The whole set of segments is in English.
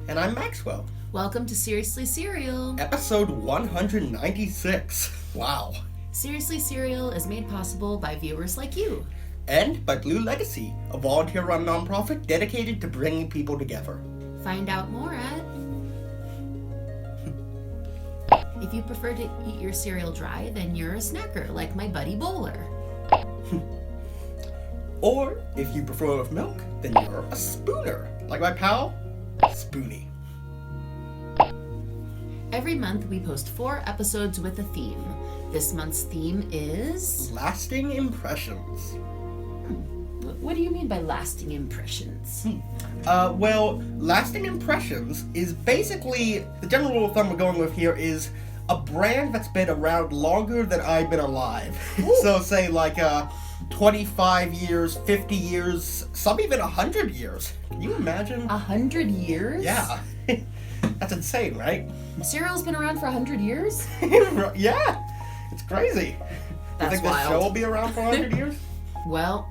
And I'm Maxwell. Welcome to Seriously Cereal. Episode 196. Wow. Seriously Cereal is made possible by viewers like you. And by Blue Legacy, a volunteer-run nonprofit dedicated to bringing people together. Find out more at... If you prefer to eat your cereal dry, then you're a snacker like my buddy Bowler. Or, if you prefer with milk, then you're a spooner, like my pal, Spoonie. Every month we post 4 episodes with a theme. This month's theme is... Lasting impressions. What do you mean by lasting impressions? Well, lasting impressions is basically, the general rule of thumb we're going with here is a brand that's been around longer than I've been alive. So say like 25 years, 50 years, some even 100 years. Can you imagine? 100 years? Yeah. That's insane, right? Cereal's been around for 100 years? Yeah. It's crazy. That's you think wild. this show will be around for 100 years? Well,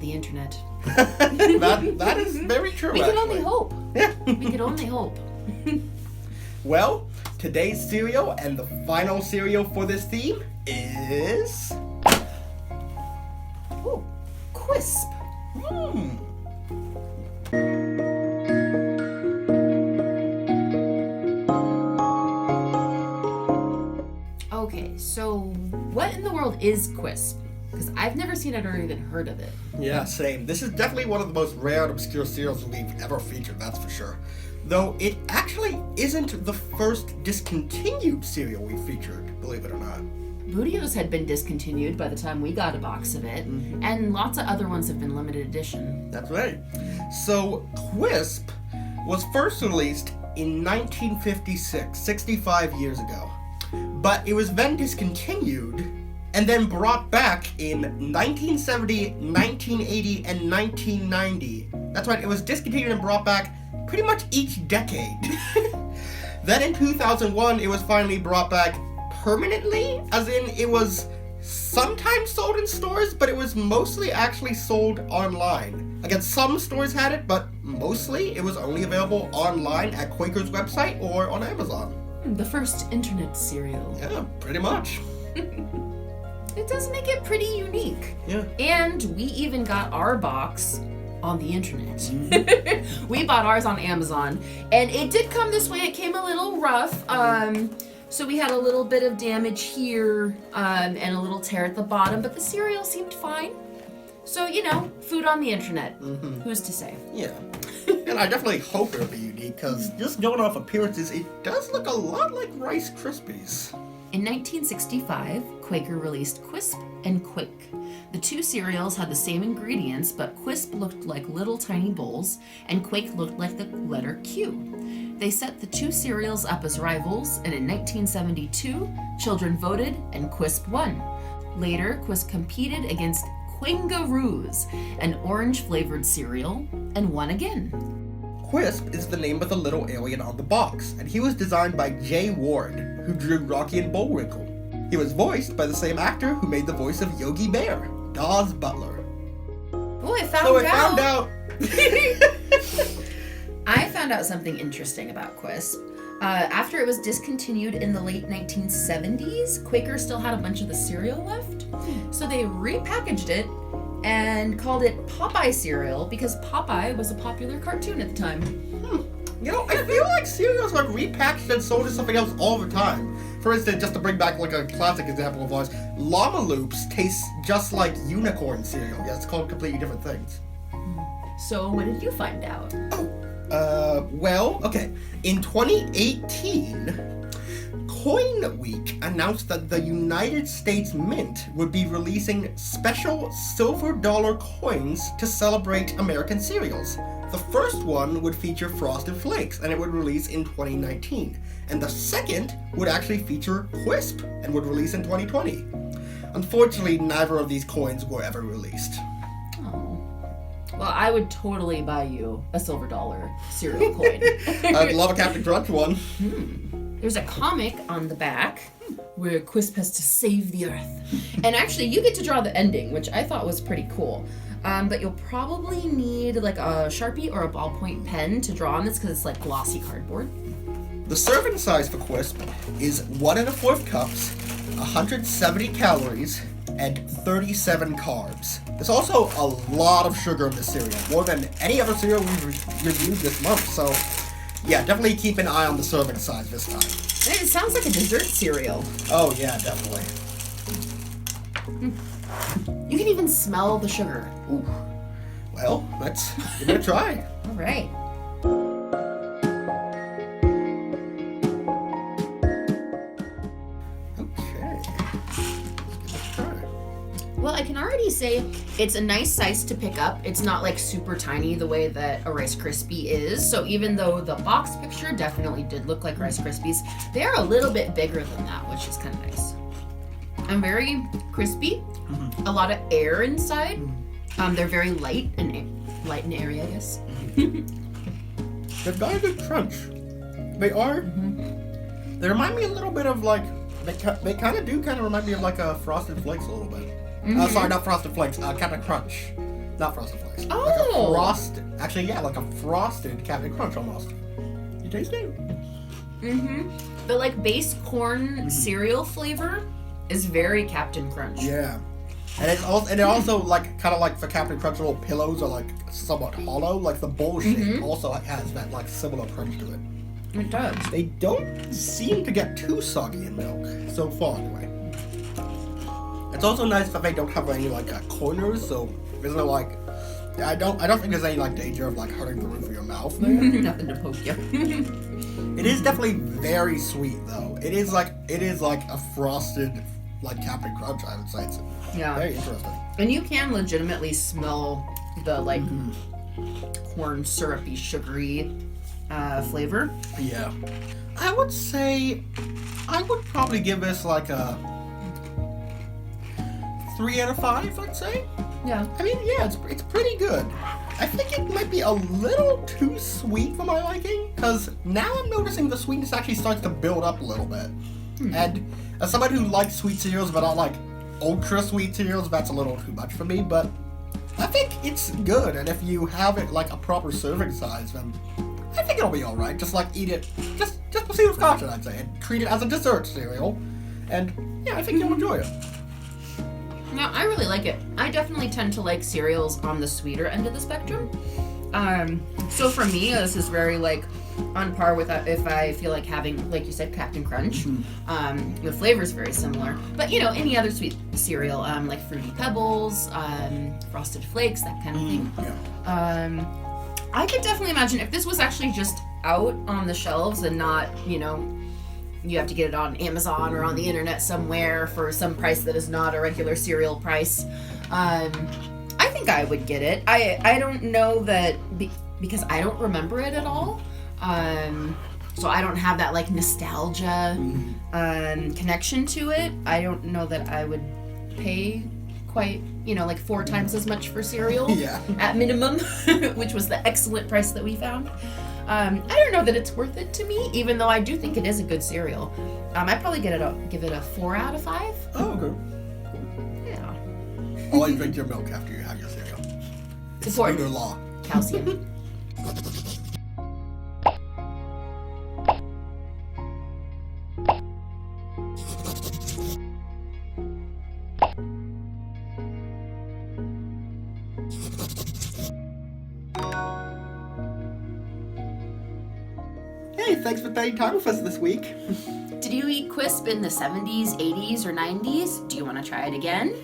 the internet. that is very true, We can only hope. Yeah. We can only hope. Well, today's cereal and the final cereal for this theme is... Ooh, Quisp. Okay, so what in the world is Quisp? Because I've never seen it or even heard of it. Yeah, same. This is definitely one of the most rare and obscure cereals we've ever featured, that's for sure. Though it actually isn't the first discontinued cereal we've featured, believe it or not. Bootios had been discontinued by the time we got a box of it, and lots of other ones have been limited edition. That's right. So, Quisp was first released in 1956, 65 years ago. But it was then discontinued and then brought back in 1970, 1980, and 1990. That's right, it was discontinued and brought back pretty much each decade. Then in 2001, it was finally brought back permanently, as in it was sometimes sold in stores, but it was mostly actually sold online. Again, some stores had it, but mostly it was only available online at Quaker's website or on Amazon. The first internet cereal. Yeah, pretty much. It does make it pretty unique. Yeah. And we even got our box on the internet. We bought ours on Amazon, and it did come this way. It came a little rough. So we had a little bit of damage here, and a little tear at the bottom, but the cereal seemed fine. So, food on the internet. Who's to say? Yeah. And I definitely hope it'll be unique, because just going off appearances, it does look a lot like Rice Krispies. In 1965, Quaker released Quisp and Quake. The two cereals had the same ingredients, but Quisp looked like little tiny bowls, and Quake looked like the letter Q. They set the two cereals up as rivals, and in 1972, children voted, and Quisp won. Later, Quisp competed against Quingaroos, an orange-flavored cereal, and won again. Quisp is the name of the little alien on the box, and he was designed by Jay Ward, who drew Rocky and Bullwinkle. He was voiced by the same actor who made the voice of Yogi Bear, Dawes Butler. Oh, I found out. I found out something interesting about Quisp. After it was discontinued in the late 1970s, Quaker still had a bunch of the cereal left. So they repackaged it and called it Popeye cereal because Popeye was a popular cartoon at the time. I feel like cereals are repackaged and sold as something else all the time. For instance, just to bring back like a classic example of ours, Llama Loops tastes just like unicorn cereal. Yeah, it's called completely different things. So what did you find out? Okay. In 2018, Coin Week announced that the United States Mint would be releasing special silver dollar coins to celebrate American cereals. The first one would feature Frosted Flakes, and it would release in 2019. And the second would actually feature Quisp, and would release in 2020. Unfortunately, neither of these coins were ever released. Oh. Well, I would totally buy you a silver dollar cereal coin. I'd love a Captain Crunch one. There's a comic on the back where Quisp has to save the Earth. And actually, you get to draw the ending, which I thought was pretty cool. But you'll probably need like a Sharpie or a ballpoint pen to draw on this because it's like glossy cardboard. The serving size for Quisp is 1 1/4 cups, 170 calories, and 37 carbs. There's also a lot of sugar in this cereal, more than any other cereal we've reviewed this month. So, yeah, definitely keep an eye on the serving size this time. It sounds like a dessert cereal. Oh yeah, definitely. You can even smell the sugar. Ooh. Well, let's give it a try. All right. Well, I can already say it's a nice size to pick up. It's not like super tiny the way that a Rice Krispie is. So even though the box picture definitely did look like Rice Krispies, they're a little bit bigger than that, which is kind of nice. And very crispy. A lot of air inside. They're very light and airy, I guess. They've got a good crunch. They are. They remind me a little bit of like. They kind of remind me of like a Frosted Flakes a little bit. Sorry, not Frosted Flakes. Captain Crunch. Not Frosted Flakes. Oh! Like a frosted Captain Crunch almost. You taste it? The like base corn cereal flavor is very Captain Crunch. Yeah. And it also like kind of like for Captain Crunch, little pillows are like somewhat hollow. Like the bowl shape also has that like similar crunch to it. It does. They don't seem to get too soggy in milk so far, anyway. It's also nice that they don't have any like corners, so there's no like. I don't think there's any like danger of like hurting the roof of your mouth there. Nothing to poke you. It is definitely very sweet though. It is like a frosted like Captain Crunch. I would say it's very interesting. And you can legitimately smell the like corn syrupy, sugary flavor. Yeah. I would say I would probably give this like a 3 out of 5, I'd say. Yeah. I mean, yeah, it's pretty good. I think it might be a little too sweet for my liking, because now I'm noticing the sweetness actually starts to build up a little bit. And as somebody who likes sweet cereals, but not like ultra sweet cereals, that's a little too much for me, but I think it's good, and if you have it like a proper serving size, then I think it'll be alright. Just like eat it, just proceed with caution, I'd say, and treat it as a dessert cereal. And yeah, I think you'll enjoy it. No, I really like it. I definitely tend to like cereals on the sweeter end of the spectrum. So for me, this is very like on par with if I feel like having, like you said, Captain Crunch. The flavor's very similar, but you know, any other sweet cereal, like Fruity Pebbles, Frosted Flakes, that kind of thing. I could definitely imagine if this was actually just out on the shelves and not, you know, you have to get it on Amazon or on the internet somewhere for some price that is not a regular cereal price. I think I would get it. I don't know that because I don't remember it at all. So I don't have that like nostalgia connection to it. I don't know that I would pay quite, you know, like 4 times as much for cereal at minimum, which was the excellent price that we found. I don't know that it's worth it to me, even though I do think it is a good cereal. I'd probably give it a 4 out of 5. Oh, okay. Yeah. Always drink your milk after you have your cereal. It's important. Spooner law. Calcium. Hey, thanks for spending time with us this week. Did you eat Quisp in the 70s, 80s, or 90s? Do you want to try it again?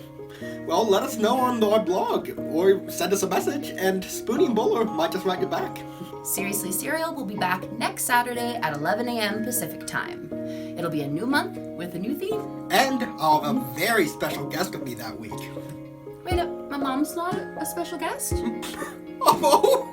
Well, let us know on our blog, or send us a message, and Spoonie and Bowler might just write you back. Seriously Cereal will be back next Saturday at 11 a.m. Pacific Time. It'll be a new month with a new theme. And a very special guest with me that week. Wait up, my mom's not a special guest? Oh!